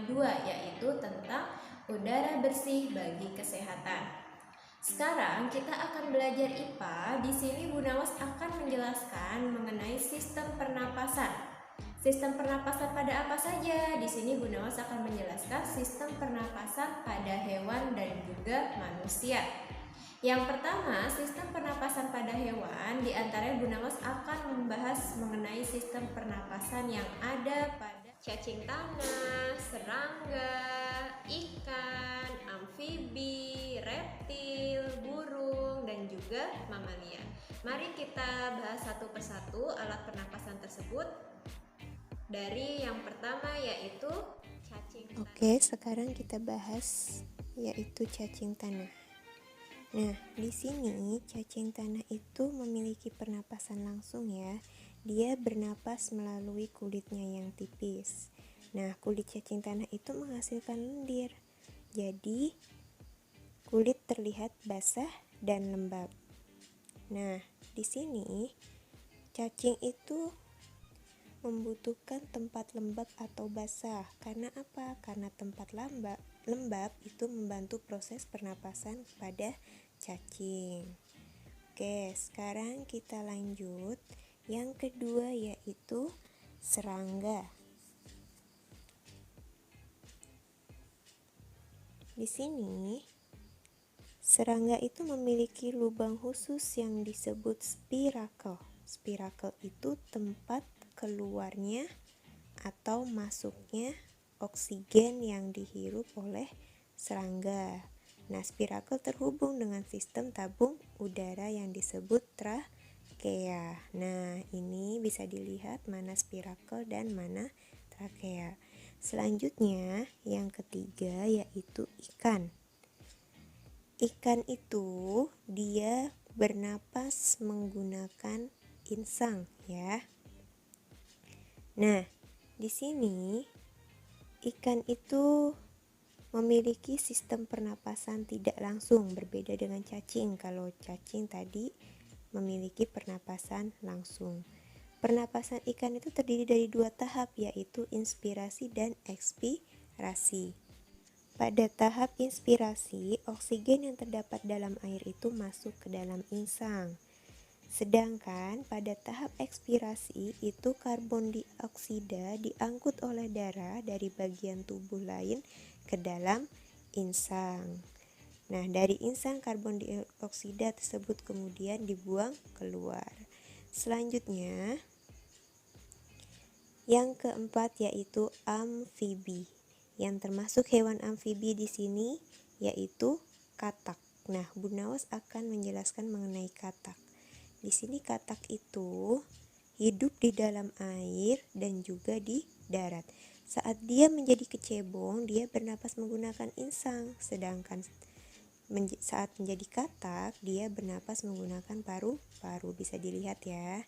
kedua, yaitu tentang udara bersih bagi kesehatan. Sekarang kita akan belajar IPA. Di sini Bu Nawas akan menjelaskan mengenai sistem pernapasan. Sistem pernapasan pada apa saja? Di sini Bu Nawas akan menjelaskan sistem pernapasan pada hewan dan juga manusia. Yang pertama, sistem pernapasan pada hewan. Di antaranya Bu Nawas akan membahas mengenai sistem pernapasan yang ada pada cacing tanah, serangga, ikan, amfibi, reptil, burung, dan juga mamalia. Mari kita bahas satu persatu alat pernapasan tersebut. Dari yang pertama yaitu cacing tanah. Oke, sekarang kita bahas yaitu cacing tanah. Nah, di sini cacing tanah itu memiliki pernapasan langsung ya. Dia bernapas melalui kulitnya yang tipis. Nah, kulit cacing tanah itu menghasilkan lendir. Jadi, kulit terlihat basah dan lembab. Nah, di sini cacing itu membutuhkan tempat lembab atau basah. Karena apa? Karena tempat lembab itu membantu proses pernapasan pada cacing. Oke, sekarang kita lanjut. Yang kedua yaitu serangga. Di sini serangga itu memiliki lubang khusus yang disebut spirakel. Spirakel itu tempat keluarnya atau masuknya oksigen yang dihirup oleh serangga. Nah, spirakel terhubung dengan sistem tabung udara yang disebut trakea. Nah, ini bisa dilihat mana spirakel dan mana trakea. Selanjutnya, yang ketiga yaitu ikan. Ikan itu dia bernapas menggunakan insang ya. Nah, di sini ikan itu memiliki sistem pernapasan tidak langsung, berbeda dengan cacing. Kalau cacing tadi memiliki pernapasan langsung. Pernapasan ikan itu terdiri dari 2 tahap, yaitu inspirasi dan ekspirasi. Pada tahap inspirasi, oksigen yang terdapat dalam air itu masuk ke dalam insang. Sedangkan pada tahap ekspirasi itu karbon dioksida diangkut oleh darah dari bagian tubuh lain ke dalam insang. Nah, dari insang karbon dioksida tersebut kemudian dibuang keluar. Selanjutnya, yang keempat yaitu amfibi. Yang termasuk hewan amfibi di sini yaitu katak. Nah, Bu Nawas akan menjelaskan mengenai katak. Di sini katak itu hidup di dalam air dan juga di darat. Saat dia menjadi kecebong, dia bernapas menggunakan insang, sedangkan saat menjadi katak, dia bernapas menggunakan paru-paru. Bisa dilihat ya.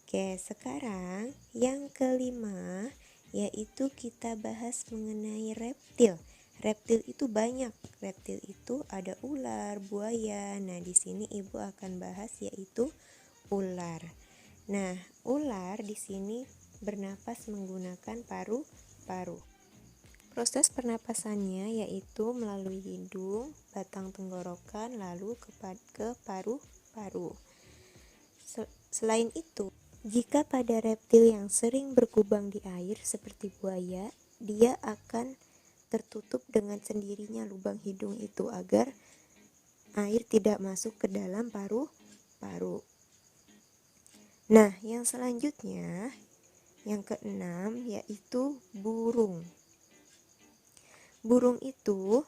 Oke, sekarang yang kelima yaitu kita bahas mengenai reptil. Reptil itu banyak. Reptil itu ada ular, buaya. Nah, di sini Ibu akan bahas yaitu ular. Nah, ular di sini bernapas menggunakan paru-paru. Proses pernapasannya yaitu melalui hidung, batang tenggorokan, lalu ke paru-paru. Selain itu, jika pada reptil yang sering berkubang di air seperti buaya, dia akan tertutup dengan sendirinya lubang hidung itu agar air tidak masuk ke dalam paru-paru. Nah, yang selanjutnya, yang keenam yaitu burung. Burung itu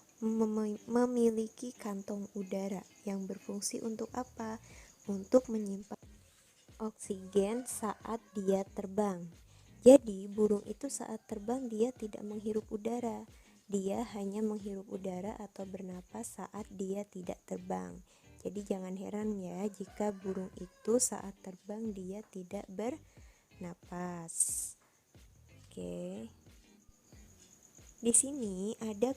memiliki kantong udara yang berfungsi untuk apa? Untuk menyimpan oksigen saat dia terbang. Jadi, burung itu saat terbang dia tidak menghirup udara. Dia hanya menghirup udara atau bernapas saat dia tidak terbang. Jadi jangan heran ya jika burung itu saat terbang dia tidak bernapas. Oke. Di sini ada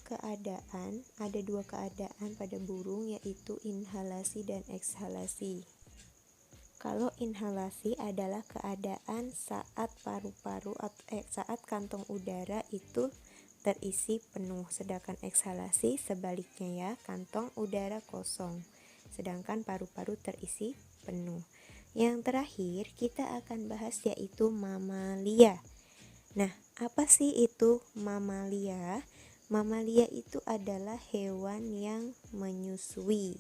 dua keadaan pada burung yaitu inhalasi dan ekshalasi. Kalau inhalasi adalah keadaan saat saat kantong udara itu terisi penuh, sedangkan eksalasi sebaliknya ya, kantong udara kosong, sedangkan paru-paru terisi penuh. Yang terakhir kita akan bahas yaitu mamalia. Nah, apa sih itu mamalia? Mamalia itu adalah hewan yang menyusui.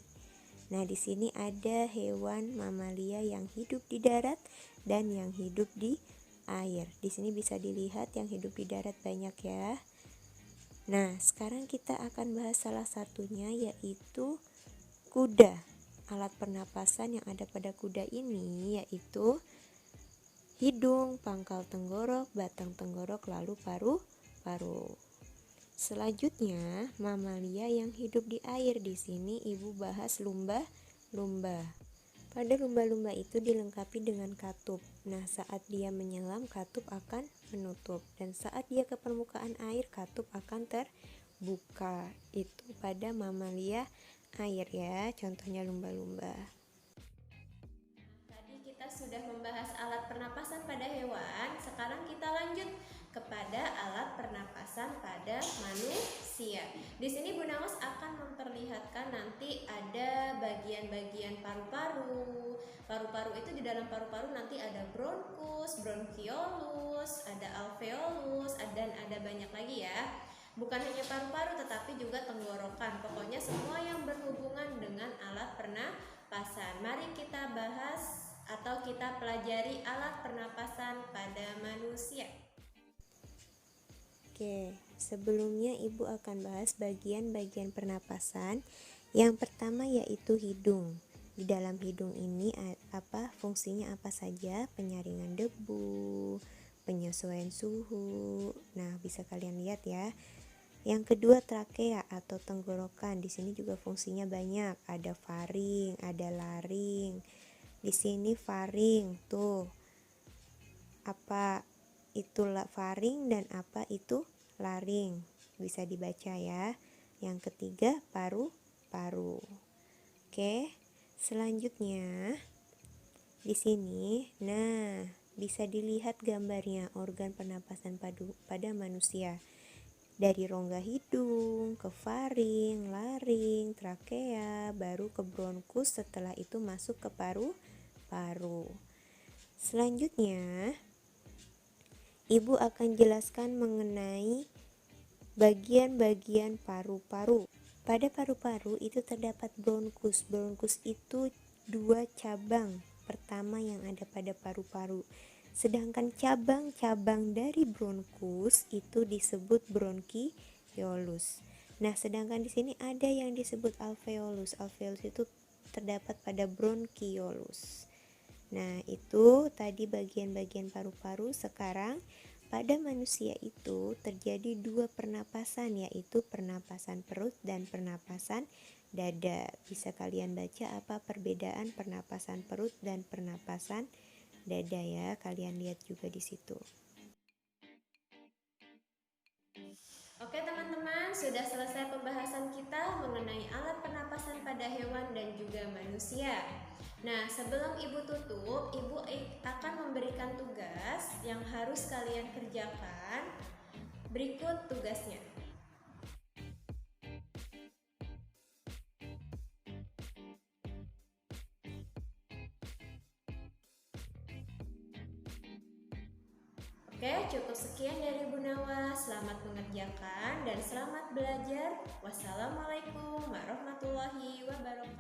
Nah, di sini ada hewan mamalia yang hidup di darat dan yang hidup di air. Di sini bisa dilihat yang hidup di darat banyak ya. Nah, sekarang kita akan bahas salah satunya yaitu kuda. Alat pernapasan yang ada pada kuda ini yaitu hidung, pangkal tenggorok, batang tenggorok, lalu paru-paru. Selanjutnya, mamalia yang hidup di air. Di sini Ibu bahas lumba-lumba. Pada lumba-lumba itu dilengkapi dengan katup. Nah, saat dia menyelam, katup akan menutup. Dan saat dia ke permukaan air, katup akan terbuka. Itu pada mamalia air ya, contohnya lumba-lumba. Tadi kita sudah membahas alat pernapasan pada hewan, sekarang kita lanjut kepada alat pernapasan pada manusia. Di sini Bu Nawas akan memperlihatkan nanti ada bagian-bagian paru-paru. Paru-paru itu di dalam paru-paru nanti ada bronkus, bronkiolus, ada alveolus, dan ada banyak lagi ya. Bukan hanya paru-paru tetapi juga tenggorokan. Pokoknya semua yang berhubungan dengan alat pernapasan. Mari kita bahas atau kita pelajari alat pernapasan pada manusia. Oke, sebelumnya Ibu akan bahas bagian-bagian pernapasan. Yang pertama yaitu hidung. Di dalam hidung ini fungsinya apa saja? Penyaringan debu, penyesuaian suhu. Nah, bisa kalian lihat ya. Yang kedua trakea atau tenggorokan. Di sini juga fungsinya banyak. Ada faring, ada laring. Di sini faring tuh. Apa itu faring dan apa itu laring? Bisa dibaca ya. Yang ketiga paru-paru. Oke. Selanjutnya di sini, nah, bisa dilihat gambarnya organ pernapasan pada manusia. Dari rongga hidung, ke faring, laring, trakea, baru ke bronkus, setelah itu masuk ke paru-paru. Selanjutnya, Ibu akan jelaskan mengenai bagian-bagian paru-paru. Pada paru-paru itu terdapat bronkus. Bronkus itu 2 cabang pertama yang ada pada paru-paru. Sedangkan cabang-cabang dari bronkus itu disebut bronkiolus. Nah, sedangkan di sini ada yang disebut alveolus. Alveolus itu terdapat pada bronkiolus. Nah, itu tadi bagian-bagian paru-paru. Sekarang pada manusia itu terjadi 2 pernapasan, yaitu pernapasan perut dan pernapasan dada. Bisa kalian baca apa perbedaan pernapasan perut dan pernapasan dada ya. Kalian lihat juga di situ. Oke teman-teman, sudah selesai pembahasan kita mengenai alat pernapasan pada hewan dan juga manusia. Nah, sebelum Ibu tutup, Ibu akan memberikan tugas yang harus kalian kerjakan. Berikut tugasnya. Oke, cukup sekian dari Bu Nawa. Selamat mengerjakan dan selamat belajar. Wassalamualaikum warahmatullahi wabarakatuh.